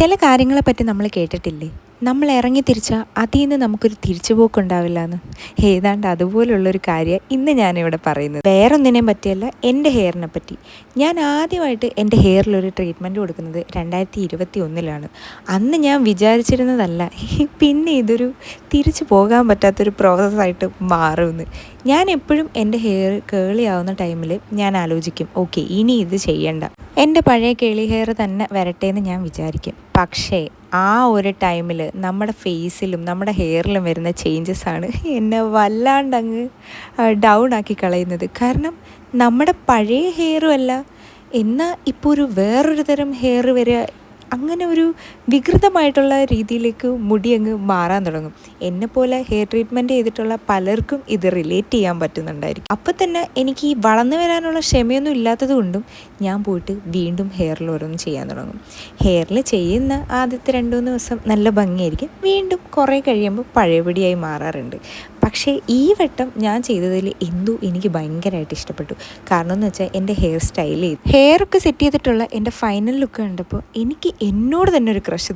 ചില കാര്യങ്ങളെപ്പറ്റി നമ്മൾ കേട്ടിട്ടില്ലേ, നമ്മൾ ഇറങ്ങി തിരിച്ചാൽ അതിൽ നിന്ന് നമുക്കൊരു തിരിച്ചുപോക്കുണ്ടാവില്ല എന്ന്. ഏതാണ്ട് അതുപോലുള്ളൊരു കാര്യം ഇന്ന് ഞാനിവിടെ പറയുന്നത്. വേറൊന്നിനെയും പറ്റിയല്ല, എൻ്റെ ഹെയറിനെ പറ്റി. ഞാൻ ആദ്യമായിട്ട് എൻ്റെ ഹെയറിലൊരു ട്രീറ്റ്മെൻറ്റ് കൊടുക്കുന്നത് 2021 അന്ന് ഞാൻ വിചാരിച്ചിരുന്നതല്ല പിന്നെ ഇതൊരു തിരിച്ചു പോകാൻ പറ്റാത്തൊരു പ്രോസസ്സായിട്ട് മാറുമെന്ന്. ഞാൻ എപ്പോഴും എൻ്റെ ഹെയർ കേളി ആവുന്ന ടൈമിൽ ഞാൻ ആലോചിക്കും, ഓക്കെ ഇനി ഇത് ചെയ്യണ്ട, എൻ്റെ പഴയ കേളി ഹെയർ തന്നെ വരട്ടെ എന്ന് ഞാൻ വിചാരിക്കും. പക്ഷേ ആ ഒരു ടൈമിൽ നമ്മുടെ ഫേസിലും നമ്മുടെ ഹെയറിലും വരുന്ന ചേഞ്ചസാണ് എന്നെ വല്ലാണ്ടങ്ങ് ഡൗൺ ആക്കി കളയുന്നത്. കാരണം നമ്മുടെ പഴയ ഹെയറും അല്ല, എന്നാൽ ഇപ്പോൾ ഒരു വേറൊരു തരം ഹെയർ വരിക, അങ്ങനെ ഒരു വികൃതമായിട്ടുള്ള രീതിയിലേക്ക് മുടി അങ്ങ് മാറാൻ തുടങ്ങും. എന്നെപ്പോലെ ഹെയർ ട്രീറ്റ്മെൻറ്റ് ചെയ്തിട്ടുള്ള പലർക്കും ഇത് റിലേറ്റ് ചെയ്യാൻ പറ്റുന്നുണ്ടായിരിക്കും. അപ്പോൾ തന്നെ എനിക്ക് ഈ വളർന്നു വരാനുള്ള ക്ഷമയൊന്നും ഇല്ലാത്തത് കൊണ്ടും ഞാൻ പോയിട്ട് വീണ്ടും ഹെയറിൽ ഓരോന്ന് ചെയ്യാൻ തുടങ്ങും. ഹെയറിൽ ചെയ്യുന്ന ആദ്യത്തെ 2-3 ദിവസം നല്ല ഭംഗിയായിരിക്കും, വീണ്ടും കുറേ കഴിയുമ്പോൾ പഴയപടിയായി മാറാറുണ്ട്. പക്ഷേ ഈ വട്ടം ഞാൻ ചെയ്തതിൽ എന്തോ എനിക്ക് ഭയങ്കരമായിട്ട് ഇഷ്ടപ്പെട്ടു. കാരണം എന്ന് വെച്ചാൽ എൻ്റെ ഹെയർ സ്റ്റൈൽ ഹെയറൊക്കെ സെറ്റ് ചെയ്തിട്ടുള്ള എൻ്റെ ഫൈനൽ ലുക്ക് കണ്ടപ്പോൾ എനിക്ക് എന്നോട് തന്നെ ഒരു ക്രഷ്